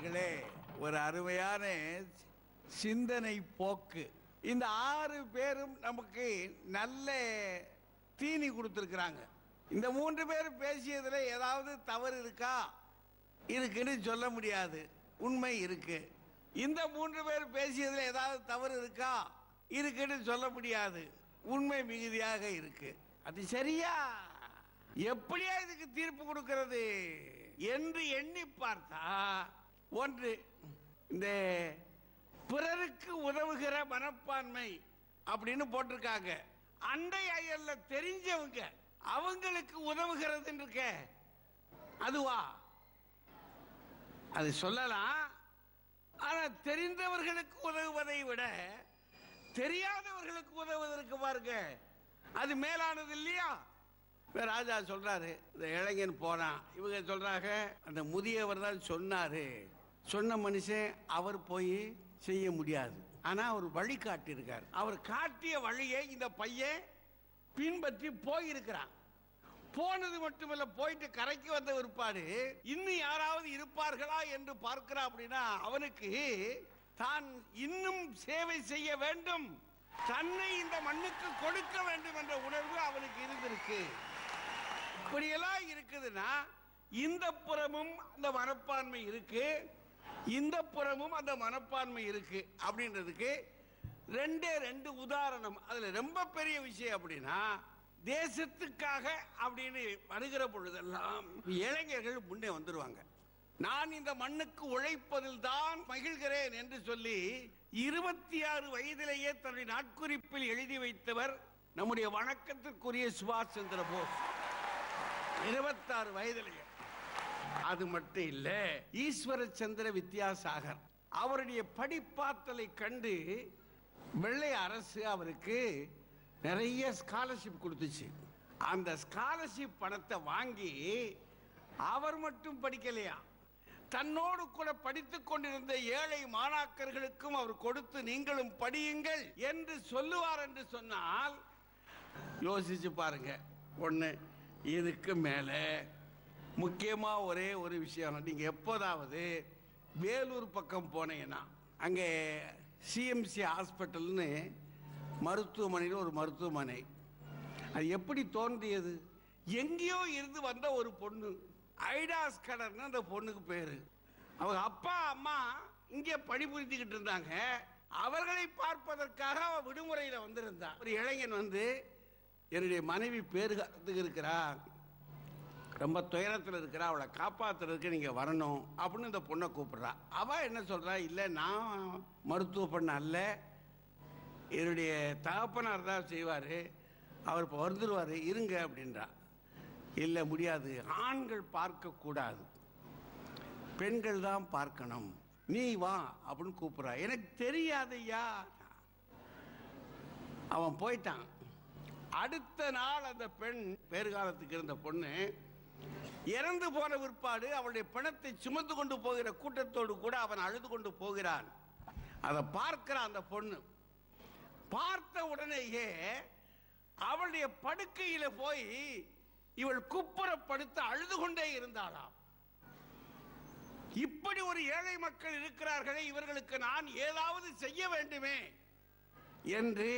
நண்பர்களே, ஒரு அருமையான சிந்தனை போக்கு. இந்த 6 பேரும் நமக்கு நல்ல தீனி கொடுத்திருக்கிறாங்க. இந்த 3 பேர் பேசியதுல ஏதாவது தவறு இருக்கா? இருக்குன்னு சொல்ல முடியாது, உண்மை இருக்கு. இந்த 3 பேர் பேசியதுல ஏதாவது தவறு இருக்கா? இருக்குன்னு சொல்ல முடியாது, உண்மை மிகுதியாக இருக்கு. அது சரியா? எப்படியா இதுக்கு தீர்ப்பு கொடுக்கிறது என்று எண்ணி பார்த்தா, ஒன்று, இந்த பிறருக்கு உதவுகிற மனப்பான்மை அப்படின்னு போட்டிருக்காங்க. அண்டை அயல்ல தெரிஞ்சவங்க அவங்களுக்கு உதவுகிறது இருக்க, அதுவா? அது சொல்லலாம். ஆனா தெரிந்தவர்களுக்கு உதவுவதை விட தெரியாதவர்களுக்கு உதவுவதற்கு பாருங்க, அது மேலானது இல்லையா? ராஜா சொல்றாரு, இந்த இளைஞன் போனான். இவங்க சொல்றாங்க, அந்த முதியவர் தான் சொன்னாரு. சொன்ன மனுஷன் அவர் போய் செய்ய முடியாது, ஆனா அவர் வழி காட்டி இருக்கார். அவர் காட்டிய வழியை இந்த பையன் பின்பற்றி போயிருக்கிறான். போனது மட்டுமல்ல, போயிட்டு கரைக்கு வந்த விற்பாடு இன்னும் யாராவது இருப்பார்களா என்று பார்க்கிறான். அப்படின்னா அவனுக்கு தான் இன்னும் சேவை செய்ய வேண்டும், தன்னை இந்த மண்ணுக்கு கொடுக்க வேண்டும் என்ற உணர்வு அவனுக்கு இருந்திருக்கு. இப்படியெல்லாம் இருக்குதுன்னா இந்த புறமும் அந்த மனப்பான்மை இருக்கு, இந்த புறமும் அந்த மனப்பான்மை இருக்கு அப்படின்றதுக்கு 2 உதாரணம். அதுல ரொம்ப பெரிய விஷயம் அப்படின்னா, தேசத்துக்காக அப்படின்னு வருகிற பொழுதெல்லாம் இளைஞர்கள் முன்னே வந்துருவாங்க. நான் இந்த மண்ணுக்கு உழைப்பதில் தான் மகிழ்கிறேன் என்று சொல்லி 26 வயதிலேயே தன்னுடைய நாட்குறிப்பில் எழுதி வைத்தவர் நம்முடைய வணக்கத்திற்குரிய சுபாஷ் சந்திர போஸ். 26 வயதிலேயே. அது மட்டும் இல்ல, ஈஸ்வர சந்திர வித்யாசாகர் அவருடைய படிப்பாற்றலை கண்டு வெள்ளை அரசு அவருக்கு நிறைய ஸ்காலர்ஷிப் கொடுத்துச்சு. அந்த ஸ்காலர்ஷிப் பணத்தை வாங்கி அவர் மட்டும் படிக்கலையா, தன்னோடு கூட படித்துக் கொண்டிருந்த ஏழை மாணாக்கர்களுக்கும் அவர் கொடுத்து, நீங்களும் படியுங்கள் என்று சொல்லுவார் என்று சொன்னால் யோசிச்சு பாருங்க. ஒண்ணு, இதுக்கு மேல முக்கியமா ஒரே ஒரு விஷயம், நீங்க எப்போதாவது வேலூர் பக்கம் போனீங்கன்னா அங்கே சிஎம்சி ஹாஸ்பிட்டல்னு மருத்துவமனையில் ஒரு மருத்துவமனை. அது எப்படி தோன்றியது? எங்கேயோ இருந்து வந்த ஒரு பொண்ணு, ஐடாஸ் கடர்னு அந்த பொண்ணுக்கு பேரு. அவங்க அப்பா அம்மா இங்கே பணிபுரிந்துகிட்டு இருந்தாங்க. அவர்களை பார்ப்பதற்காக அவ விடுமுறையில் வந்திருந்தா. ஒரு இளைஞன் வந்து, என்னுடைய மனைவி பேறுகாலத்துக்கு இருக்கிறா, ரொம்ப துயரத்தில் இருக்கிறா, அவளை காப்பாற்றுறதுக்கு நீங்க வரணும் அப்படின்னு இந்த பொண்ணை கூப்பிடுறா. அவ என்ன சொல்றா, இல்லை நான் மருத்துவ பெண் அல்ல, என்னுடைய தகப்பனார் தான் செய்வார், அவர் இப்போ வந்துடுவார், இருங்க அப்படின்றா. இல்லை முடியாது, ஆண்கள் பார்க்க கூடாது, பெண்கள் தான் பார்க்கணும், நீ வா அப்படின்னு கூப்பிடுறா. எனக்கு தெரியாதையா. அவன் போயிட்டான். அடுத்த நாள் அந்த பெண், பேறுகாலத்துக்கு இருந்த பொண்ணு, இறந்து போன விற்பாடு அவளுடைய பிணத்தை சுமந்து கொண்டு போகிற கூட்டத்தோடு கூட அவன் அழுது கொண்டு போகிறான். அதை பார்க்கிறான் அந்த பொண்ணு. பார்த்த உடனேயே அவளுடைய படுக்கையில போய் இவள் குப்புறப்படுத்த அழுது கொண்டே இருந்தாளாம். இப்படி ஒரு ஏழை மக்கள் இருக்கிறார்களே, இவர்களுக்கு நான் ஏதாவது செய்ய வேண்டுமே என்று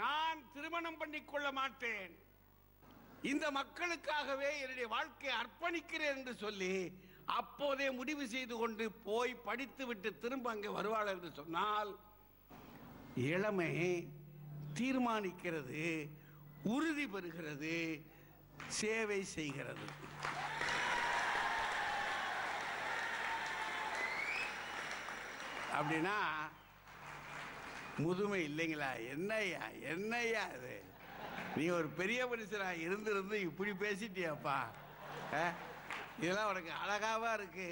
நான் திருமணம் பண்ணிக் கொள்ள மாட்டேன், இந்த மக்களுக்காகவே என்னுடைய வாழ்க்கையை அர்ப்பணிக்கிறேன் என்று சொல்லி அப்போதே முடிவு செய்து கொண்டு போய் படித்து விட்டு திரும்ப அங்கே வருவாள் என்று சொன்னால், இளமை தீர்மானிக்கிறது, உறுதி பெறுகிறது, சேவை செய்கிறது. அப்படின்னா முதுமை இல்லைங்களா? என்னையா என்னையா அது? நீ ஒரு பெரிய மனுஷனா இருந்து இப்படி பேசிட்டியாப்பா? இதெல்லாம் உனக்கு அழகாவா இருக்கு,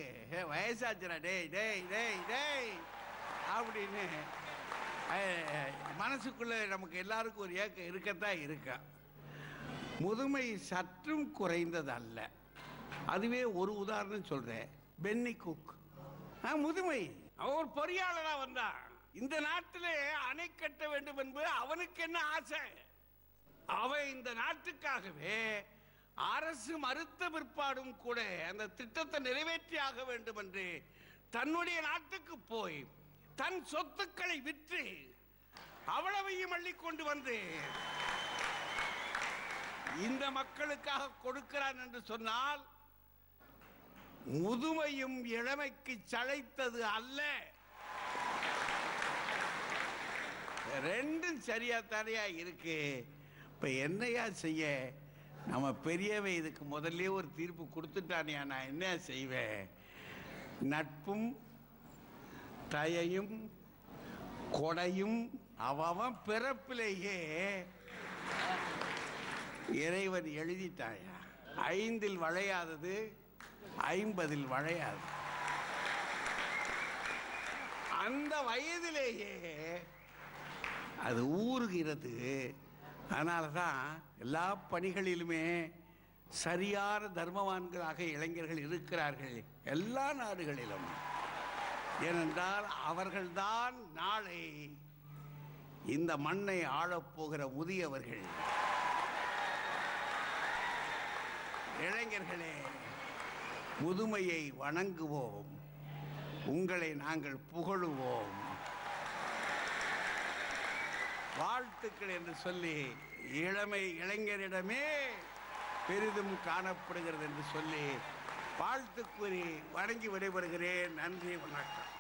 வயசாச்சுடா டேய் டேய் டேய் டேய் அப்படின்னு மனசுக்குள்ள நமக்கு எல்லாருக்கும் ஒரு ஏக்கம் இருக்கத்தான் இருக்கா. முதுமை சற்றும் குறைந்தது அல்ல. அதுவே ஒரு உதாரணம் சொல்றேன். பென்னி குக் முதுமை, அவன் ஒரு பொறியாளரா வந்தான். இந்த நாட்டிலே அணை கட்ட வேண்டும் என்பது அவனுக்கு என்ன ஆசை? அவன் இந்த நாட்டுக்காகவே அரசு மறுத்த பிற்பாடும் கூட அந்த திட்டத்தை நிறைவேற்றி ஆக வேண்டும் என்று தன்னுடைய நாட்டுக்கு போய் தன் சொத்துக்களை விற்று அவ்வளவையும் அள்ளி கொண்டு வந்து இந்த மக்களுக்காக கொடுக்கிறான் என்று சொன்னால் முதுமையும் இளமைக்கு சளைத்தது அல்ல. ரெண்டும் சரியா தானையா இருக்கு. இப்ப என்னையா செய்ய? நம்ம பெரியவை இதுக்கு முதல்ல ஒரு தீர்ப்பு கொடுத்துட்டானியா, நான் என்ன செய்வேன்? நட்பும் தயையும் கொடையும் அவன் பிறப்பிலேயே இறைவன் எழுதிட்டாயா. 5 வளையாதது 50 வளையாது. அந்த வயதிலேயே அது ஊறுகிறது. அதனாலதான் எல்லா பணிகளிலுமே சரியான தர்மவான்களாக இளைஞர்கள் இருக்கிறார்கள் எல்லா நாடுகளிலும். ஏனென்றால் அவர்கள்தான் நாளை இந்த மண்ணை ஆளப்போகிற முதியவர்கள். இளைஞர்களே, முதுமையை வணங்குவோம், உங்களை நாங்கள் புகழுவோம், வாழ்த்துக்கள் என்று சொல்லி இளைஞரிடமே பெரிதும் காணப்படுகிறது என்று சொல்லி வாழ்த்து கூறி வணங்கி விடைபெறுகிறேன். நன்றி, வணக்கம்.